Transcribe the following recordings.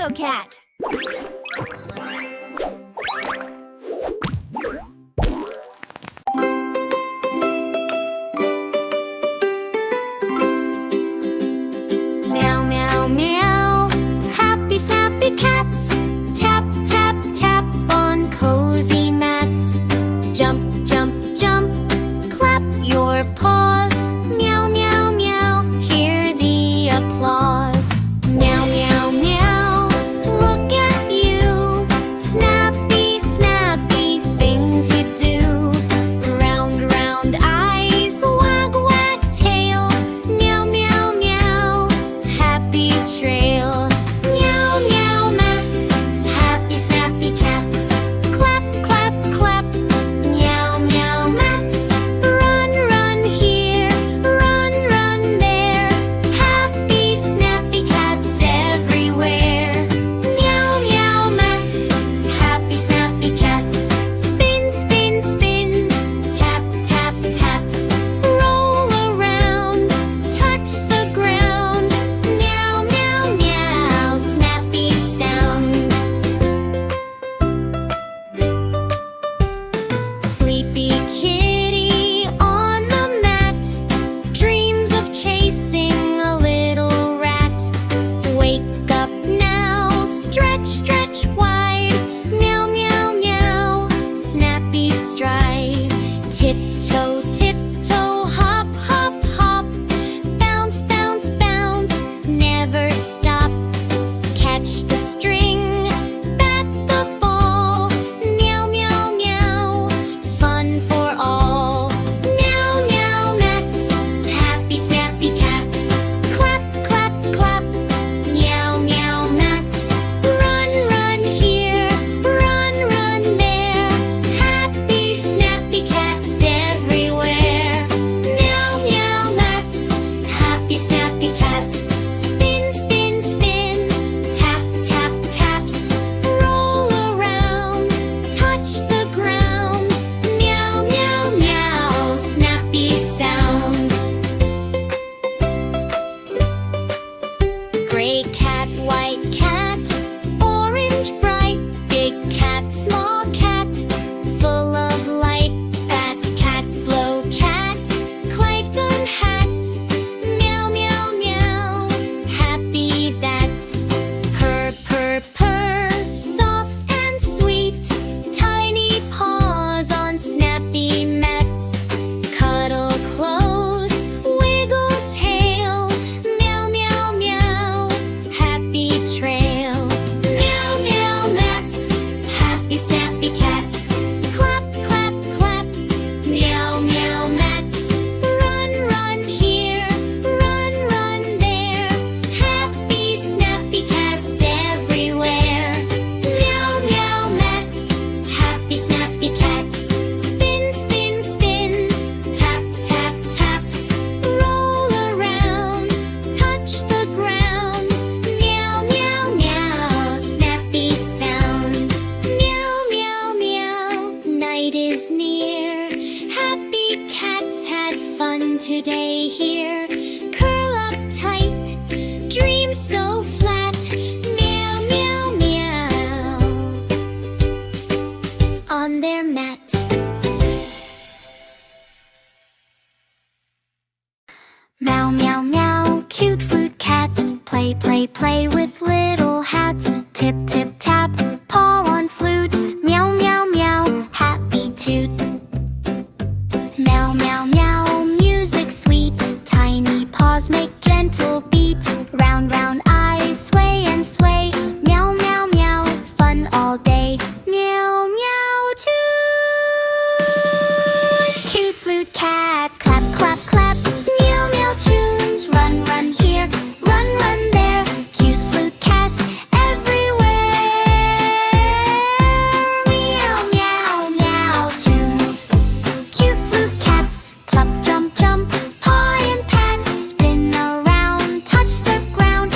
Tango Cat. Meow, meow, meow. Happy, snappy cats. Tap, tap, tap on cozy mats. Jump, jump, jump. Clap your paws. Meow, meow, meow. Hear the applause. Meow, meow, meow. Look at you. Snappy, snappy things you do. Round, round eyes. Wag, wag tail. Meow, meow, meow. Happy trail. Meow, meow mats. Happy, snappy cats. Clap, clap, clap. Meow, meow mats. Run, run here. Run, run there. Happy, snappy cats everywhere. Meow, meow mats. Happy, snappy cats. Spin, spin, spin. Tap, tap, taps. Roll around. Touch the ground. Meow, meow, meow. Snappy sound. Sleepy kitty on the mat dreams of chasing a little rat. Wake up now, stretch, stretch wide. Meow, meow, meow. Snappy stride. Tiptoe, tiptoe, hop, hop, hop. Bounce, bounce, bounce. Never stop. Catch the string, bat the ball. Meow, meow, meow. Fun for all. Meow, meow mats. Happy, snappy cats. Clap, clap, clap. Meow, meow mats. Run, run here. Run, run there. Happy, snappy cats everywhere. Meow, meow mats. Happy, snappy cats. Spin, spin, spin. Tap, tap, taps. Roll around. Touch the ground. Meow, meow, meow. Snappy sound. Gray cat, white cat. Orange bright. Big cat, small cat. Full of light. Fast cat, slow cat. Kitten hat. Meow, meow, meow. Happy that. Purr, purr, purr. Soft and sweet. Tiny paws on snappy mats. Cuddle close. Wiggle tail. Meow, meow, meow. Happy trail. Meow, meow mats. Happy, snappy cats. Clap, clap, clap. Meow, meow mats. Run, run here. Run, run there. Happy, snappy cats everywhere. Meow, meow mats. Happy, snappy cats. Spin, spin, spin. Tap, tap, taps. Roll around. Touch the ground. Meow, meow, meow. Snappy sound. Meow, meow, meow. Night is near. Happy cats had fun today here. Curl up tight. Dream so flat. Meow, meow, meow. On their mat. Meow, meow, meow. Cute fruit cats. Play, play, play with little hats. Tip, tip, tap. Paw on flute. Meow, meow, meow. Happy toot. Meow, meow, meow. Music sweet. Tiny paws make gentle beat. Round, round eyes. Sway and sway. Meow, meow, meow. Fun all day. Meow, meow, toot. Cute flute cats. Clap, clap, clap. Meow, meow tunes. Run, run here. Run, run there. Cute flute cats everywhere. Meow, meow, meow tunes. Cute flute cats. Clup, jump, jump. Paw and pat. Spin around. Touch the ground.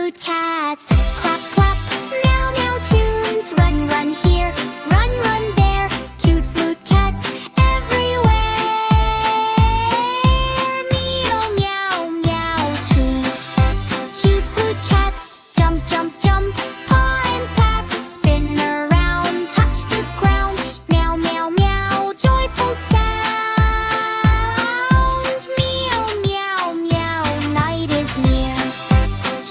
flute cats. Clap, clap, meow, meow tunes. Run, run here, run, run there. Cute flute cats everywhere. Meow, meow, meow tunes. Cute flute cats. Jump, jump, jump. Paw and pats. Spin around, touch the ground. Meow, meow, meow. Joyful sounds. Meow, meow, meow. Night is near.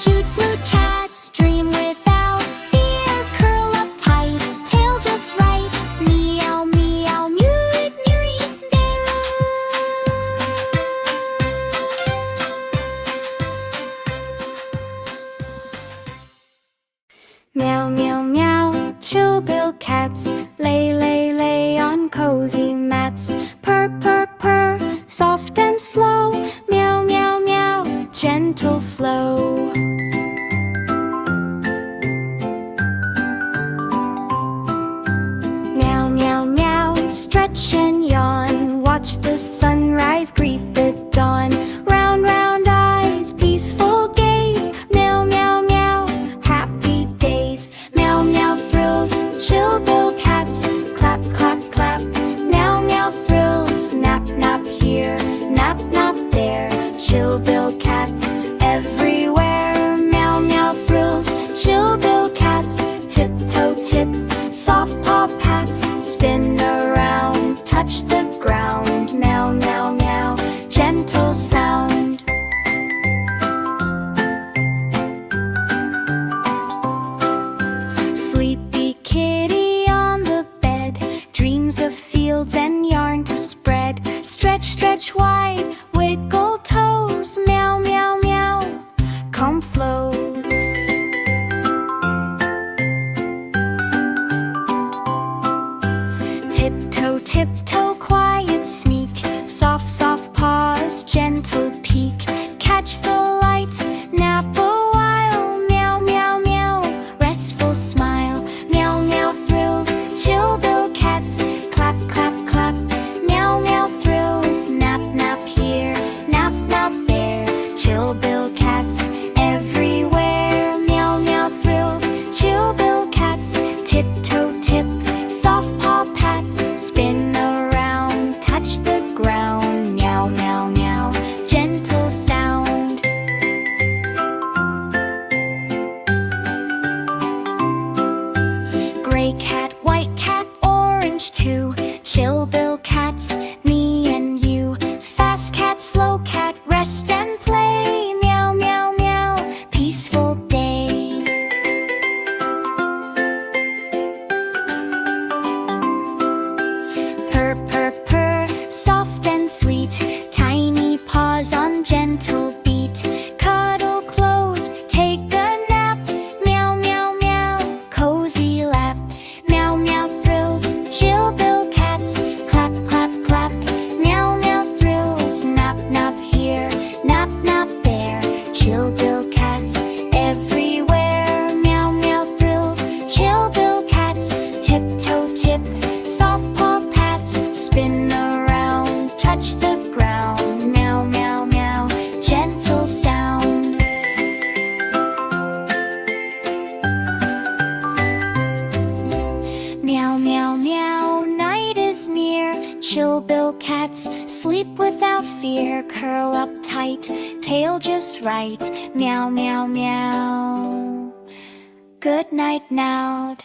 Cute flute cats dream without fear. Curl up tight, tail just right. Meow, meow, mew, mew is there. Meow, meow, meow, chill bill cats. Lay, lay, lay on cozy mats. Purr, purr, purr, soft and slow. Meow, meow, meow, gentle flow. Meow, meow, meow, stretch and yawn. Watch the sunrise, greet the dawn. Round, round eyes, peaceful gaze. Meow, meow, meow, happy days. Meow, meow, thrills, chill bill cats. Clap, clap, clap, meow, meow, thrills. Nap, nap here, nap, nap there. Chill bill cats everywhere. Meow, meow, thrills, chill bill cats. Tiptoe, tip, soft paw pats. Spin around, touch the ground. Meow, meow, meow, gentle sound. Sleepy kitty on the bed, dreams of fields and yarn to spread. Stretch, stretch wide, wiggle toes. Meow, meow, meow, calm flows. Tiptoe, tiptoe, quiet sneak. Soft, soft paws, gentle peek. Catch the light, nap a while. Meow, meow, meow, restful smile. Meow, meow, thrills, chill bill cats. Clap, clap, clap, meow, meow, thrills. Nap, nap here, nap, nap there. Chill bill cats everywhere. Meow, meow, thrills, chill bill cats. Tiptoe, tip, soft paw pats. Spin around, touch the ground. Meow, meow, meow, gentle sound. Gray cat, white cat, orange too. Chill bill cats, me and you. Fast cat, slow cat, rest and play. Meow, meow, meow, peaceful day. Purr, purr, purr, soft and sweet. Tiny paws on gentle beat. Cuddle close, take a nap. Meow, meow, meow, cozy lap. Meow, meow, thrills, chill bill cats. Clap, clap, clap, meow, meow, thrills. Nap, nap here, nap, nap there. Chill bill cats everywhere. Meow, meow, thrills, chill bill cats. Tiptoe, tip, soft paw pats. Spin around, touch the ground. Meow, meow, meow, gentle sound. Meow, meow, meow, night is near. Chill bill cats sleep without fear. Curl up tight, tail just right. Meow, meow, meow, good night now.